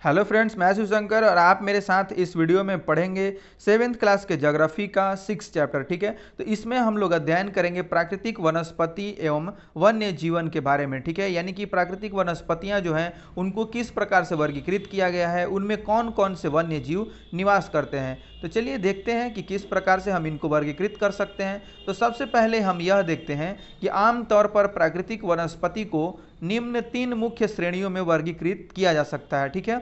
Hello friends, मैं शिवशंकर और आप मेरे साथ इस वीडियो में पढ़ेंगे 7th क्लास के ज्योग्राफी का 6 चैप्टर। ठीक है, तो इसमें हम लोग अध्ययन करेंगे प्राकृतिक वनस्पति एवं वन्य जीवन के बारे में। ठीक है, यानी कि प्राकृतिक वनस्पतियां जो हैं उनको किस प्रकार से वर्गीकृत किया गया है, उनमें कौन कौन से वन्य जीव निवास करते हैं। तो चलिए देखते हैं कि किस प्रकार से हम इनको वर्गीकृत कर सकते हैं। तो सबसे पहले हम यह देखते हैं कि आमतौर पर प्राकृतिक वनस्पति को निम्न 3 मुख्य श्रेणियों में वर्गीकृत किया जा सकता है। ठीक है,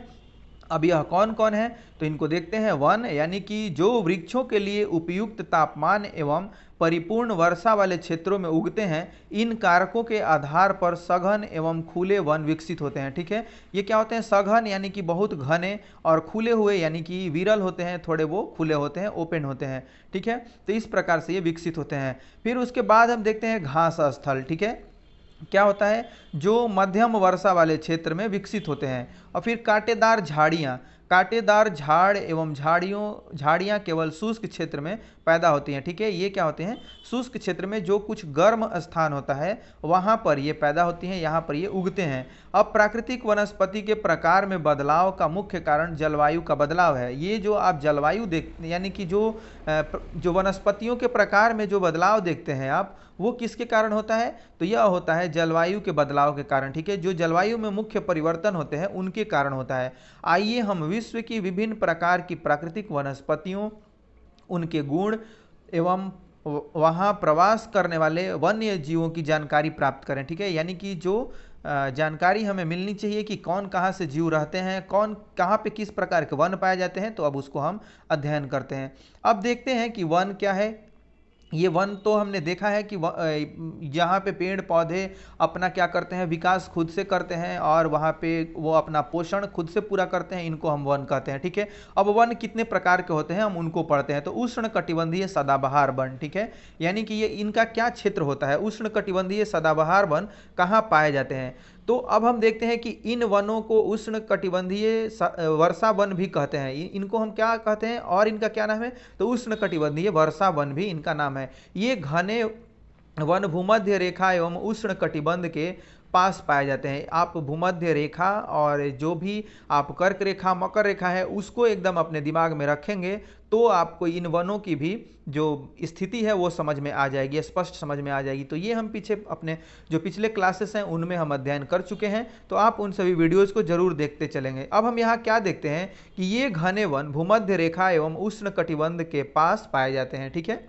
अब यह कौन कौन है तो इनको देखते हैं। वन यानी कि जो वृक्षों के लिए उपयुक्त तापमान एवं परिपूर्ण वर्षा वाले क्षेत्रों में उगते हैं, इन कारकों के आधार पर सघन एवं खुले वन विकसित होते हैं। ठीक है, ये क्या होते हैं? सघन यानी कि बहुत घने, और खुले हुए यानी कि विरल होते हैं, थोड़े वो खुले होते हैं, ओपन होते हैं। ठीक है, तो इस प्रकार से ये विकसित होते हैं। फिर उसके बाद हम देखते हैं घास स्थल। ठीक है, क्या होता है? जो मध्यम वर्षा वाले क्षेत्र में विकसित होते हैं। और फिर कांटेदार झाड़ियाँ, कांटेदार झाड़ एवं झाड़ियाँ केवल शुष्क क्षेत्र में पैदा होती हैं। ठीक है, ये क्या होते हैं? शुष्क क्षेत्र में जो कुछ गर्म स्थान होता है वहाँ पर ये पैदा होती हैं, यहाँ पर ये उगते हैं। अब प्राकृतिक वनस्पति के प्रकार में बदलाव का मुख्य कारण जलवायु का बदलाव है। ये जो आप जलवायु देख यानी कि जो वनस्पतियों के प्रकार में जो बदलाव देखते हैं आप, वो किसके कारण होता है? तो यह होता है जलवायु के बदलाव के कारण। ठीक है, जो जलवायु में मुख्य परिवर्तन होते हैं उनके कारण होता है। आइए हम विश्व की विभिन्न प्रकार की प्राकृतिक वनस्पतियों, उनके गुण एवं वहाँ प्रवास करने वाले वन्य जीवों की जानकारी प्राप्त करें। ठीक है, यानी कि जो जानकारी हमें मिलनी चाहिए कि कौन कहाँ से जीव रहते हैं, कौन कहाँ पे किस प्रकार के वन पाए जाते हैं, तो अब उसको हम अध्ययन करते हैं। अब देखते हैं कि वन क्या है। ये वन तो हमने देखा है कि यहाँ पे पेड़ पौधे अपना क्या करते हैं? विकास खुद से करते हैं, और वहाँ पे वो अपना पोषण खुद से पूरा करते हैं। इनको हम वन कहते हैं। ठीक है, अब वन कितने प्रकार के होते हैं हम उनको पढ़ते हैं। तो उष्ण कटिबंधीय सदाबहार वन, ठीक है, यानी कि ये इनका क्या क्षेत्र होता है? उष्ण कटिबंधीय सदाबहार वन कहाँ पाए जाते हैं? तो अब हम देखते हैं कि इन वनों को उष्ण कटिबंधीय वर्षा वन भी कहते हैं। इनको हम क्या कहते हैं और इनका क्या नाम है? तो उष्ण कटिबंधीय वर्षा वन भी इनका नाम है। ये घने वन भूमध्य रेखा एवं उष्ण कटिबंध के पास पाए जाते हैं। आप भूमध्य रेखा और जो भी आप कर्क रेखा, मकर रेखा है, उसको एकदम अपने दिमाग में रखेंगे तो आपको इन वनों की भी जो स्थिति है वो समझ में आ जाएगी, स्पष्ट समझ में आ जाएगी। तो ये हम पीछे अपने जो पिछले क्लासेस हैं उनमें हम अध्ययन कर चुके हैं, तो आप उन सभी वीडियोस को जरूर देखते चलेंगे। अब हम यहाँ क्या देखते हैं कि ये घने वन भूमध्य रेखा एवं उष्ण कटिबंध के पास पाए जाते हैं। ठीक है,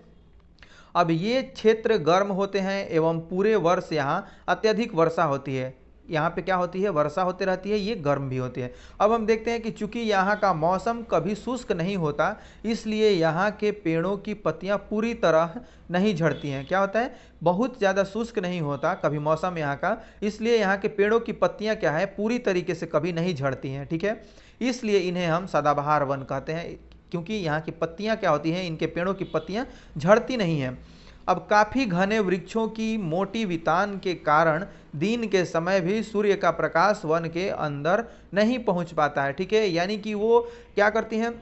अब ये क्षेत्र गर्म होते हैं एवं पूरे वर्ष यहाँ अत्यधिक वर्षा होती है। यहाँ पे क्या होती है? वर्षा होती रहती है, ये गर्म भी होती है। अब हम देखते हैं कि चूंकि यहाँ का मौसम कभी शुष्क नहीं होता, इसलिए यहाँ के पेड़ों की पत्तियाँ पूरी तरह नहीं झड़ती हैं। क्या होता है? बहुत ज़्यादा शुष्क नहीं होता कभी मौसम यहाँ का, इसलिए यहाँ के पेड़ों की पत्तियाँ क्या है? पूरी तरीके से कभी नहीं झड़ती हैं। ठीक है, इसलिए इन्हें हम सदाबहार वन कहते हैं, क्योंकि यहाँ की पत्तियाँ क्या होती हैं? इनके पेड़ों की पत्तियाँ झड़ती नहीं हैं। अब काफ़ी घने वृक्षों की मोटी वितान के कारण दिन के समय भी सूर्य का प्रकाश वन के अंदर नहीं पहुंच पाता है। ठीक है, यानी कि वो क्या करती हैं?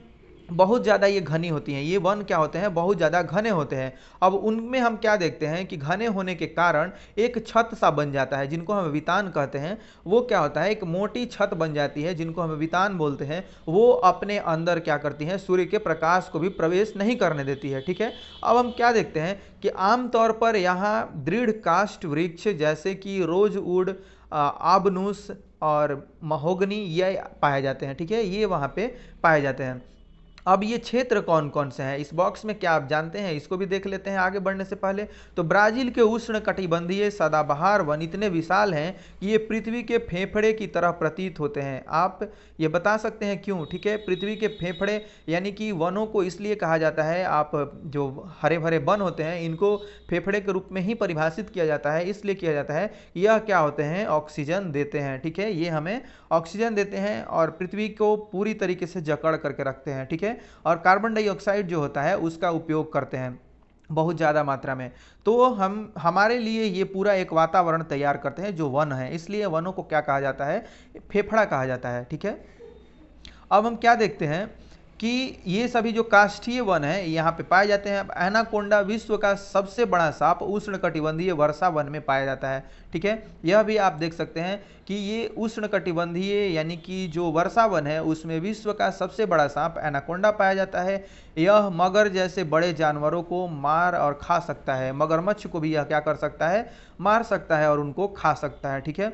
बहुत ज़्यादा ये घनी होती हैं। ये वन क्या होते हैं? बहुत ज़्यादा घने होते हैं। अब उनमें हम क्या देखते हैं कि घने होने के कारण एक छत सा बन जाता है, जिनको हम वितान कहते हैं। वो क्या होता है? एक मोटी छत बन जाती है, जिनको हम वितान बोलते हैं। वो अपने अंदर क्या करती है? सूर्य के प्रकाश को भी प्रवेश नहीं करने देती है। ठीक है, अब हम क्या देखते हैं कि आमतौर पर यहाँ दृढ़ काष्ठ वृक्ष जैसे कि रोजवुड, आबनूस और महोगनी ये पाए जाते हैं। ठीक है, ये वहाँ पे पाए जाते हैं। अब ये क्षेत्र कौन कौन से हैं इस बॉक्स में, क्या आप जानते हैं? इसको भी देख लेते हैं आगे बढ़ने से पहले। तो ब्राजील के उष्ण कटिबंधीय सदाबहार वन इतने विशाल हैं कि ये पृथ्वी के फेफड़े की तरह प्रतीत होते हैं। आप ये बता सकते हैं क्यों? ठीक है, पृथ्वी के फेफड़े यानी कि वनों को इसलिए कहा जाता है, आप जो हरे भरे वन होते हैं इनको फेफड़े के रूप में ही परिभाषित किया जाता है। इसलिए किया जाता है, यह क्या होते हैं? ऑक्सीजन देते हैं। ठीक है, ये हमें ऑक्सीजन देते हैं और पृथ्वी को पूरी तरीके से जकड़ करके रखते हैं। ठीक है, और कार्बन डाइऑक्साइड जो होता है उसका उपयोग करते हैं बहुत ज़्यादा मात्रा में। तो हम हमारे लिए ये पूरा एक वातावरण तैयार करते हैं जो वन है, इसलिए वनों को क्या कहा जाता है? फेफड़ा कहा जाता है। ठीक है, अब हम क्या देखते हैं कि ये सभी जो काष्ठीय वन है यहाँ पे पाए जाते हैं। अब एनाकोंडा विश्व का सबसे बड़ा सांप उष्णकटिबंधीय वर्षा वन में पाया जाता है। ठीक है, यह भी आप देख सकते हैं कि ये उष्णकटिबंधीय यानी कि जो वर्षा वन है उसमें विश्व का सबसे बड़ा सांप एनाकोंडा पाया जाता है। यह मगर जैसे बड़े जानवरों को मार और खा सकता है, मगरमच्छ को भी यह क्या कर सकता है, मार सकता है और उनको खा सकता है। ठीक है,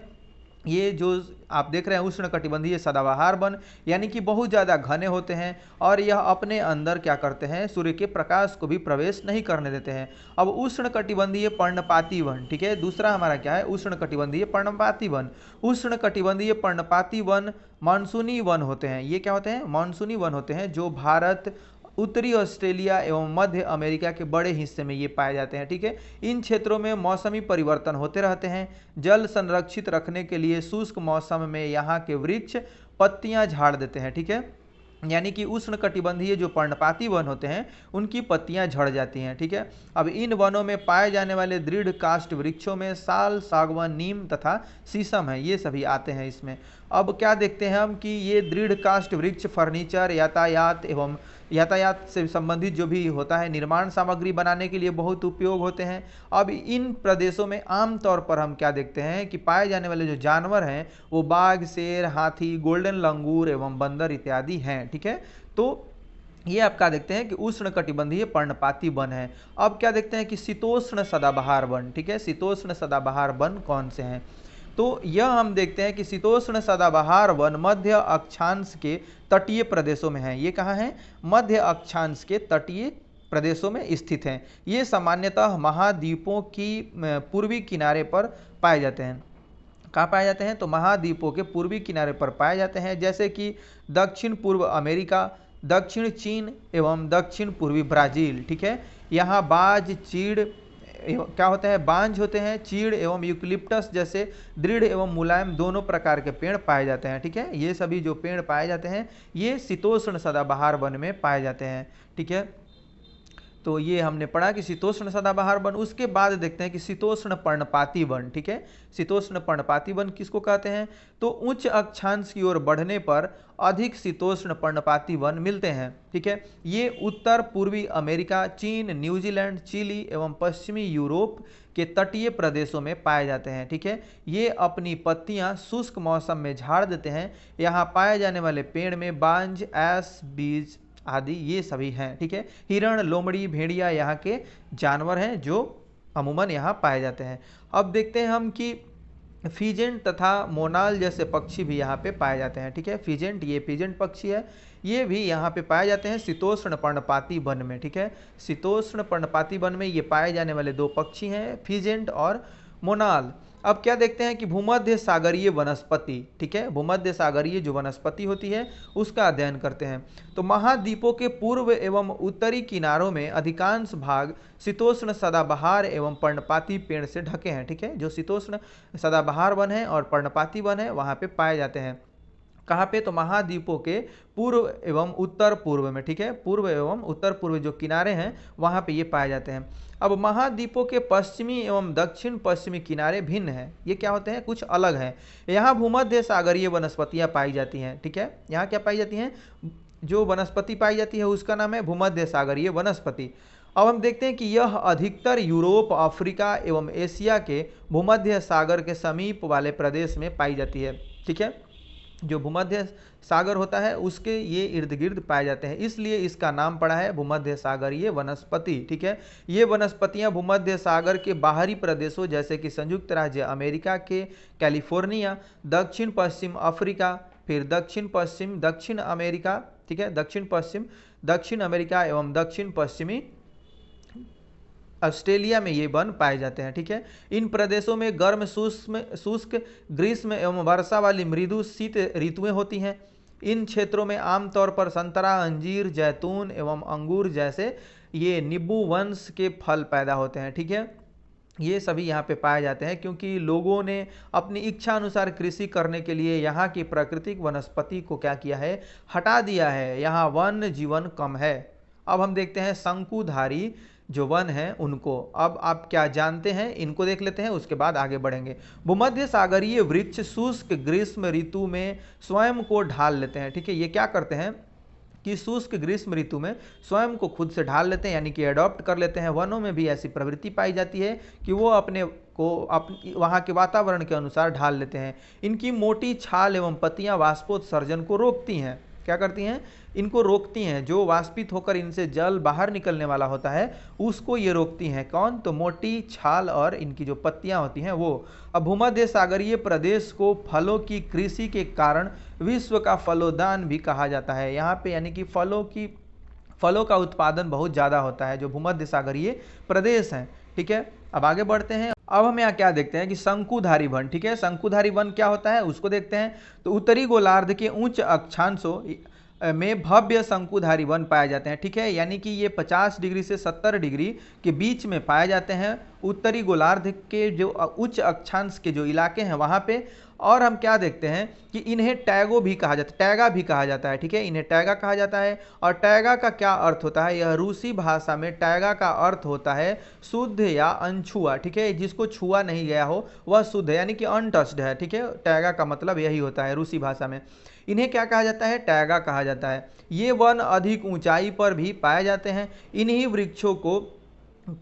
ये जो आप देख रहे हैं उष्णकटिबंधीय सदाबहार वन यानी कि बहुत ज़्यादा घने होते हैं और यह अपने अंदर क्या करते हैं, सूर्य के प्रकाश को भी प्रवेश नहीं करने देते हैं। अब उष्णकटिबंधीय पर्णपाती वन, ठीक है, दूसरा हमारा क्या है, उष्णकटिबंधीय पर्णपाती वन। उष्णकटिबंधीय पर्णपाती वन मानसूनी वन होते हैं। ये क्या होते हैं, मानसूनी वन होते हैं, जो भारत, उत्तरी ऑस्ट्रेलिया एवं मध्य अमेरिका के बड़े हिस्से में ये पाए जाते हैं। ठीक है, इन क्षेत्रों में मौसमी परिवर्तन होते रहते हैं। जल संरक्षित रखने के लिए शुष्क मौसम में यहाँ के वृक्ष पत्तियां झाड़ देते हैं। ठीक है, यानी कि उष्णकटिबंधीय जो पर्णपाती वन होते हैं उनकी पत्तियां झड़ जाती हैं। ठीक है, अब इन वनों में पाए जाने वाले दृढ़ काष्ठ वृक्षों में साल, सागवान, नीम तथा शीशम है, ये सभी आते हैं इसमें। अब क्या देखते हैं हम कि ये दृढ़ काष्ठ वृक्ष फर्नीचर, यातायात से संबंधित जो भी होता है, निर्माण सामग्री बनाने के लिए बहुत उपयोग होते हैं। अब इन प्रदेशों में आमतौर पर हम क्या देखते हैं कि पाए जाने वाले जो जानवर हैं वो बाघ, शेर, हाथी, गोल्डन लंगूर एवं बंदर इत्यादि हैं। ठीक है, तो ये आप क्या देखते हैं कि उष्णकटिबंधीय पर्णपाती वन है। अब क्या देखते हैं कि शीतोष्ण सदाबहार वन। ठीक है, शीतोष्ण सदाबहार वन कौन से हैं, तो यह हम देखते हैं कि शीतोष्ण सदाबहार वन मध्य अक्षांश के तटीय प्रदेशों में है। ये कहाँ है, मध्य अक्षांश के तटीय प्रदेशों में स्थित हैं। ये सामान्यतः महाद्वीपों की पूर्वी किनारे पर पाए जाते हैं। कहाँ पाए जाते हैं, तो महाद्वीपों के पूर्वी किनारे पर पाए जाते हैं, जैसे कि दक्षिण पूर्व अमेरिका, दक्षिण चीन एवं दक्षिण पूर्वी ब्राजील। ठीक है, यहाँ बाज, चीड़ क्या होता है, बांज होते हैं, चीड़ एवं यूकलिप्टस जैसे दृढ़ एवं मुलायम दोनों प्रकार के पेड़ पाए जाते हैं। ठीक है, ये सभी जो पेड़ पाए जाते हैं ये शीतोष्ण सदाबहार वन में पाए जाते हैं। ठीक है, तो ये हमने पढ़ा कि शीतोष्ण सदाबहार वन। उसके बाद देखते हैं कि शीतोष्ण पर्णपाती वन। ठीक है, शीतोष्ण पर्णपाती वन किसको कहते हैं, तो उच्च अक्षांश की ओर बढ़ने पर अधिक शीतोष्ण पर्णपाती वन मिलते हैं। ठीक है, ये उत्तर पूर्वी अमेरिका, चीन, न्यूजीलैंड, चिली एवं पश्चिमी यूरोप के तटीय प्रदेशों में पाए जाते हैं। ठीक है, ये अपनी पत्तियां शुष्क मौसम में झाड़ देते हैं। यहाँ पाए जाने वाले पेड़ में बांज, ऐस, बीज आदि ये सभी हैं। ठीक है, हिरण, लोमड़ी, भेड़िया यहाँ के जानवर हैं जो अमूमन यहाँ पाए जाते हैं। अब देखते हैं हम कि फीजेंट तथा मोनाल जैसे पक्षी भी यहाँ पे पाए जाते हैं। ठीक है, फीजेंट, ये फीजेंट पक्षी है, ये भी यहाँ पे पाए जाते हैं शीतोष्ण पर्णपाती वन में। ठीक है, शीतोष्ण पर्णपाती वन में ये पाए जाने वाले दो पक्षी हैं, फीजेंट और मोनाल। अब क्या देखते हैं कि भूमध्य सागरीय वनस्पति। ठीक है, भूमध्य सागरीय जो वनस्पति होती है उसका अध्ययन करते हैं। तो महाद्वीपों के पूर्व एवं उत्तरी किनारों में अधिकांश भाग शीतोष्ण सदाबहार एवं पर्णपाती पेड़ से ढके हैं। ठीक है, जो शीतोष्ण सदाबहार वन है और पर्णपाती वन है वहाँ पे पाए जाते हैं। कहाँ पे, तो महाद्वीपों के पूर्व एवं उत्तर पूर्व में। ठीक है, पूर्व एवं उत्तर पूर्व जो किनारे हैं वहाँ पे ये पाए जाते हैं। अब महाद्वीपों के पश्चिमी एवं दक्षिण पश्चिमी किनारे भिन्न हैं। ये क्या होते हैं, कुछ अलग हैं। यहाँ भूमध्य सागरीय वनस्पतियाँ पाई जाती हैं। ठीक है, यहाँ क्या पाई जाती हैं, जो वनस्पति पाई जाती है उसका नाम है भूमध्य सागरीय वनस्पति। अब हम देखते हैं कि यह अधिकतर यूरोप, अफ्रीका एवं एशिया के भूमध्य सागर के समीप वाले प्रदेश में पाई जाती है। ठीक है, जो भूमध्य सागर होता है उसके ये इर्द गिर्द पाए जाते हैं, इसलिए इसका नाम पड़ा है भूमध्य सागरीय वनस्पति। ठीक है, ये वनस्पतियां भूमध्य सागर के बाहरी प्रदेशों जैसे कि संयुक्त राज्य अमेरिका के कैलिफोर्निया, दक्षिण पश्चिम अफ्रीका, फिर दक्षिण पश्चिम दक्षिण अमेरिका, ठीक है, दक्षिण पश्चिम दक्षिण अमेरिका एवं दक्षिण पश्चिमी ऑस्ट्रेलिया में ये वन पाए जाते हैं। ठीक है, इन प्रदेशों में गर्म, शुष्क, ग्रीष्म एवं वर्षा वाली मृदु शीत ऋतुएं होती हैं। इन क्षेत्रों में आमतौर पर संतरा, अंजीर, जैतून एवं अंगूर जैसे ये नींबू वंश के फल पैदा होते हैं। ठीक है, ये सभी यहाँ पे पाए जाते हैं क्योंकि लोगों ने अपनी इच्छा अनुसार कृषि करने के लिए यहाँ की प्राकृतिक वनस्पति को क्या किया है, हटा दिया है। यहाँ वन जीवन कम है। अब हम देखते हैं शंकुधारी जो वन है उनको। अब आप क्या जानते हैं इनको देख लेते हैं, उसके बाद आगे बढ़ेंगे। भूमध्य सागरीय वृक्ष शुष्क ग्रीष्म ऋतु में स्वयं को ढाल लेते हैं। ठीक है, ये क्या करते हैं कि शुष्क ग्रीष्म ऋतु में स्वयं को खुद से ढाल लेते हैं, यानी कि अडॉप्ट कर लेते हैं। वनों में भी ऐसी प्रवृत्ति पाई जाती है कि वो अपने को वहाँ के वातावरण के अनुसार ढाल लेते हैं। इनकी मोटी छाल एवं पत्तियाँ वाष्पोत्सर्जन को रोकती हैं। क्या करती हैं? इनको रोकती हैं। जो वाष्पित होकर इनसे जल बाहर निकलने वाला होता है उसको ये रोकती हैं। कौन? तो मोटी छाल और इनकी जो पत्तियां होती हैं वो। अब भूमध्य सागरीय प्रदेश को फलों की कृषि के कारण विश्व का फलोदान भी कहा जाता है। यहाँ पे यानी कि फलों का उत्पादन बहुत ज़्यादा होता है जो भूमध्य सागरीय प्रदेश हैं। ठीक है, अब आगे बढ़ते हैं। अब हम यहाँ क्या देखते हैं कि शंकुधारी वन। ठीक है, शंकुधारी वन क्या होता है उसको देखते हैं। तो उत्तरी गोलार्ध के उच्च अक्षांशों में भव्य शंकुधारी वन पाए जाते हैं। ठीक है, यानी कि ये 50 डिग्री से 70 डिग्री के बीच में पाए जाते हैं उत्तरी गोलार्ध के जो उच्च अक्षांश के जो इलाके हैं वहाँ पे। और हम क्या देखते हैं कि इन्हें टैगो भी कहा जाता है, टैगा भी कहा जाता है। ठीक है, इन्हें टैगा कहा जाता है। और टैगा का क्या अर्थ होता है? यह रूसी भाषा में टैगा का अर्थ होता है शुद्ध या अनछुआ। ठीक है, जिसको छुआ नहीं गया हो वह शुद्ध है, यानी कि अनटच्ड है। ठीक है, टैगा का मतलब यही होता है रूसी भाषा में। इन्हें क्या कहा जाता है? टैगा कहा जाता है। ये वन अधिक ऊंचाई पर भी पाए जाते हैं। इन्हीं वृक्षों को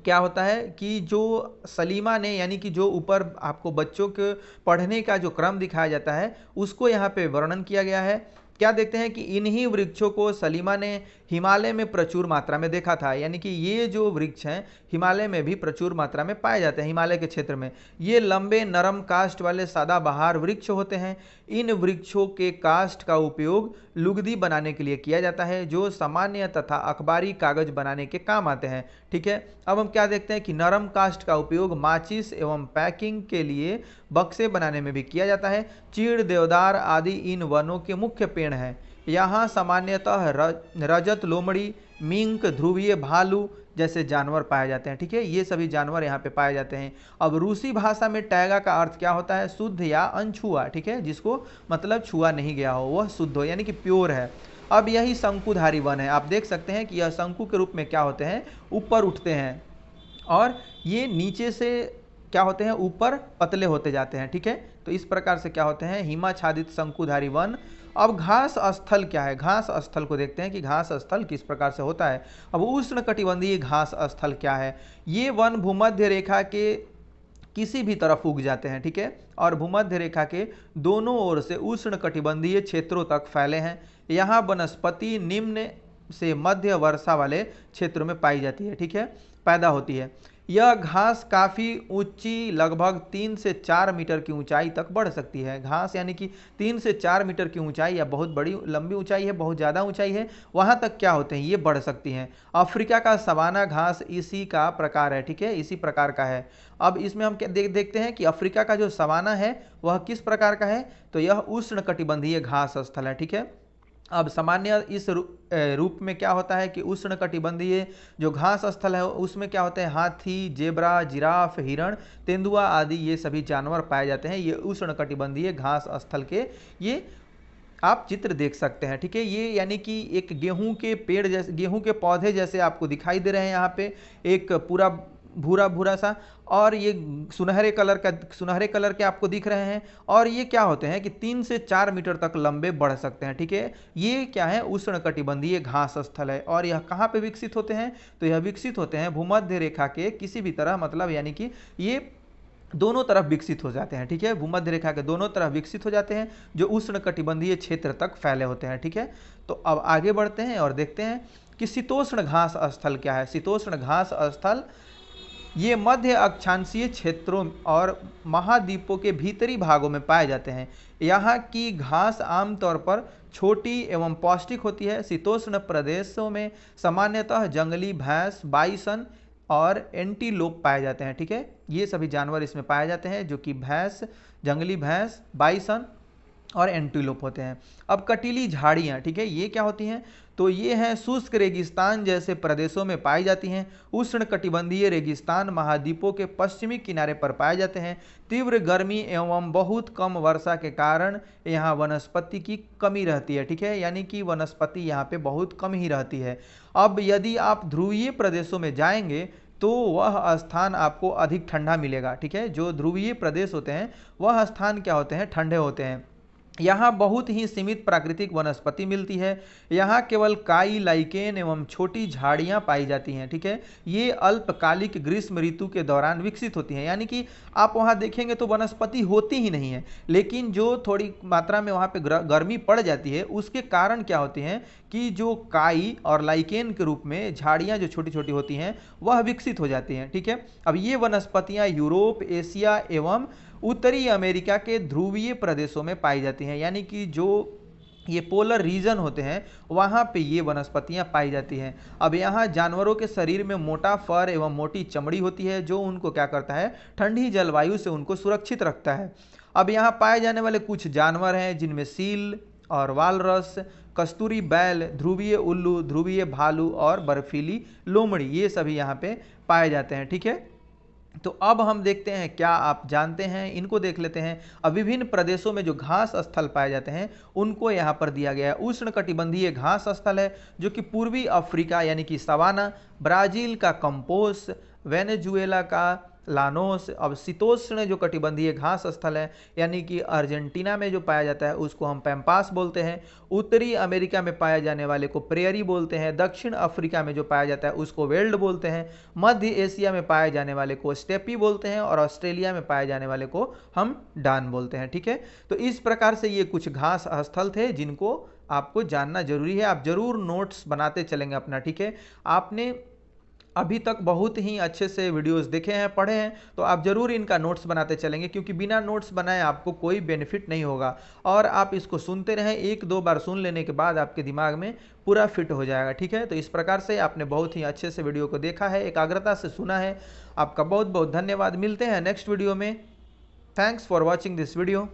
क्या होता है कि जो सलीमा ने, यानी कि जो ऊपर आपको बच्चों के पढ़ने का जो क्रम दिखाया जाता है उसको यहाँ पे वर्णन किया गया है। क्या देखते हैं कि इन्हीं वृक्षों को सलीमा ने हिमालय में प्रचुर मात्रा में देखा था, यानी कि ये जो वृक्ष हैं हिमालय में भी प्रचुर मात्रा में पाए जाते हैं। हिमालय के क्षेत्र में ये लंबे नरम काष्ठ वाले सदाबहार वृक्ष होते हैं। इन वृक्षों के काष्ठ का उपयोग लुगदी बनाने के लिए किया जाता है जो सामान्य तथा अखबारी कागज बनाने के काम आते हैं। ठीक है, अब हम क्या देखते हैं कि नरम काष्ठ का उपयोग माचिस एवं पैकिंग के लिए बक्से बनाने में भी किया जाता है। चीड़, देवदार आदि इन वनों के मुख्य पेड़ हैं। यहाँ सामान्यतः रजत लोमड़ी, मिंक, ध्रुवीय भालू जैसे जानवर पाए जाते हैं। ठीक है, ये सभी जानवर यहाँ पे पाए जाते हैं। अब रूसी भाषा में टैगा का अर्थ क्या होता है? शुद्ध या अनछुआ। ठीक है, जिसको मतलब छुआ नहीं गया हो वह शुद्ध हो, यानी कि प्योर है। अब यही शंकुधारी वन है। आप देख सकते हैं कि यह शंकु के रूप में क्या होते हैं? ऊपर उठते हैं और ये नीचे से क्या होते हैं? ऊपर पतले होते जाते हैं। ठीक है, तो इस प्रकार से क्या होते हैं? हिमाच्छादित शंकुधारी वन। अब घास स्थल क्या है? घास स्थल को देखते हैं कि घास स्थल किस प्रकार से होता है। अब उष्ण कटिबंधीय घास स्थल क्या है? ये वन भूमध्य रेखा के किसी भी तरफ उग जाते हैं। ठीक है, और भूमध्य रेखा के दोनों ओर से उष्ण कटिबंधीय क्षेत्रों तक फैले हैं। यहाँ वनस्पति निम्न से मध्य वर्षा वाले क्षेत्रों में पाई जाती है। ठीक है, पैदा होती है। यह घास काफ़ी ऊंची, लगभग 3 से 4 मीटर की ऊंचाई तक बढ़ सकती है। घास यानी कि 3 से 4 मीटर की ऊंचाई या बहुत बड़ी लंबी ऊंचाई है, बहुत ज़्यादा ऊंचाई है, वहाँ तक क्या होते हैं? ये बढ़ सकती हैं। अफ्रीका का सवाना घास इसी का प्रकार है। ठीक है, इसी प्रकार का है। अब इसमें हम क्या देखते हैं कि अफ्रीका का जो सवाना है वह किस प्रकार का है? तो यह उष्ण कटिबंधीय घास स्थल है। ठीक है, अब सामान्य इस रूप में क्या होता है कि उष्ण कटिबंधीय जो घास स्थल है उसमें क्या होते हैं? हाथी, जेब्रा, जिराफ, हिरण, तेंदुआ आदि ये सभी जानवर पाए जाते हैं। ये उष्ण कटिबंधीय घास स्थल के ये आप चित्र देख सकते हैं। ठीक है, ये यानी कि एक गेहूं के पेड़ जैसे, गेहूं के पौधे जैसे आपको दिखाई दे रहे हैं यहाँ पे, एक पूरा भूरा भूरा सा, और ये सुनहरे कलर के आपको दिख रहे हैं। और ये क्या होते हैं कि 3 से 4 मीटर तक लंबे बढ़ सकते हैं। ठीक है, ये क्या है? उष्ण कटिबंधीय घास स्थल है। और यह कहाँ पे विकसित होते हैं? तो यह विकसित होते हैं भूमध्य रेखा के किसी भी तरह, मतलब यानी कि ये दोनों तरफ विकसित हो जाते हैं। ठीक है, भूमध्य रेखा के दोनों तरफ विकसित हो जाते हैं जो उष्ण कटिबंधीय क्षेत्र तक फैले होते हैं। ठीक है, तो अब आगे बढ़ते हैं और देखते हैं कि शीतोष्ण घास स्थल क्या है। शीतोष्ण घास स्थल ये मध्य अक्षांशीय क्षेत्रों और महाद्वीपों के भीतरी भागों में पाए जाते हैं। यहाँ की घास आमतौर पर छोटी एवं पौष्टिक होती है। शीतोष्ण प्रदेशों में सामान्यतः जंगली भैंस, बाइसन और एंटीलोप पाए जाते हैं। ठीक है, ये सभी जानवर इसमें पाए जाते हैं जो कि भैंस, जंगली भैंस, बाइसन और एंटीलोप होते हैं। अब कटीली झाड़ियाँ, ठीक है, ये क्या होती हैं? तो ये हैं शुष्क रेगिस्तान जैसे प्रदेशों में पाई जाती हैं। उष्ण कटिबंधीय रेगिस्तान महाद्वीपों के पश्चिमी किनारे पर पाए जाते हैं। तीव्र गर्मी एवं बहुत कम वर्षा के कारण यहाँ वनस्पति की कमी रहती है। ठीक है, यानी कि वनस्पति यहाँ पे बहुत कम ही रहती है। अब यदि आप ध्रुवीय प्रदेशों में जाएंगे तो वह स्थान आपको अधिक ठंडा मिलेगा। ठीक है, जो ध्रुवीय प्रदेश होते हैं वह स्थान क्या होते हैं? ठंडे होते हैं। यहाँ बहुत ही सीमित प्राकृतिक वनस्पति मिलती है। यहाँ केवल काई, लाइकेन एवं छोटी झाड़ियाँ पाई जाती हैं। ठीक है, ये अल्पकालिक ग्रीष्म ऋतु के दौरान विकसित होती हैं, यानी कि आप वहाँ देखेंगे तो वनस्पति होती ही नहीं है, लेकिन जो थोड़ी मात्रा में वहाँ पे गर्मी पड़ जाती है उसके कारण क्या होती हैं कि जो काई और लाइकेन के रूप में झाड़ियाँ जो छोटी छोटी होती हैं वह विकसित हो जाती हैं। ठीक है, अब ये वनस्पतियाँ यूरोप, एशिया एवं उत्तरी अमेरिका के ध्रुवीय प्रदेशों में पाई जाती हैं, यानी कि जो ये पोलर रीजन होते हैं वहाँ पे ये वनस्पतियाँ पाई जाती हैं। अब यहाँ जानवरों के शरीर में मोटा फर एवं मोटी चमड़ी होती है जो उनको क्या करता है, ठंडी जलवायु से उनको सुरक्षित रखता है। अब यहाँ पाए जाने वाले कुछ जानवर हैं जिनमें सील और वालरस, कस्तूरी बैल, ध्रुवीय उल्लू, ध्रुवीय भालू और बर्फीली लोमड़ी, ये सभी यहाँ पे पाए जाते हैं। ठीक है, तो अब हम देखते हैं क्या आप जानते हैं, इनको देख लेते हैं। अब विभिन्न प्रदेशों में जो घास स्थल पाए जाते हैं उनको यहाँ पर दिया गया है। उष्ण कटिबंधीय घास स्थल है जो कि पूर्वी अफ्रीका यानी कि सवाना, ब्राजील का कंपोस, वेनेजुएला का लानोस। अब शीतोष्ण जो कटिबंधीय घास स्थल है यानी कि अर्जेंटीना में जो पाया जाता है उसको हम पैम्पास बोलते हैं। उत्तरी अमेरिका में पाए जाने वाले को प्रेयरी बोलते हैं। दक्षिण अफ्रीका में जो पाया जाता है उसको वेल्ड बोलते हैं। मध्य एशिया में पाए जाने वाले को स्टेपी बोलते हैं और ऑस्ट्रेलिया में पाए जाने वाले को हम डान बोलते हैं। ठीक है, तो इस प्रकार से ये कुछ घास स्थल थे जिनको आपको जानना जरूरी है। आप जरूर नोट्स बनाते चलेंगे अपना। ठीक है, आपने अभी तक बहुत ही अच्छे से वीडियोस देखे हैं, पढ़े हैं, तो आप जरूर इनका नोट्स बनाते चलेंगे, क्योंकि बिना नोट्स बनाए आपको कोई बेनिफिट नहीं होगा। और आप इसको सुनते रहें, एक दो बार सुन लेने के बाद आपके दिमाग में पूरा फिट हो जाएगा। ठीक है, तो इस प्रकार से आपने बहुत ही अच्छे से वीडियो को देखा है, एकाग्रता से सुना है। आपका बहुत बहुत धन्यवाद। मिलते हैं नेक्स्ट वीडियो में। Thanks for watching this video.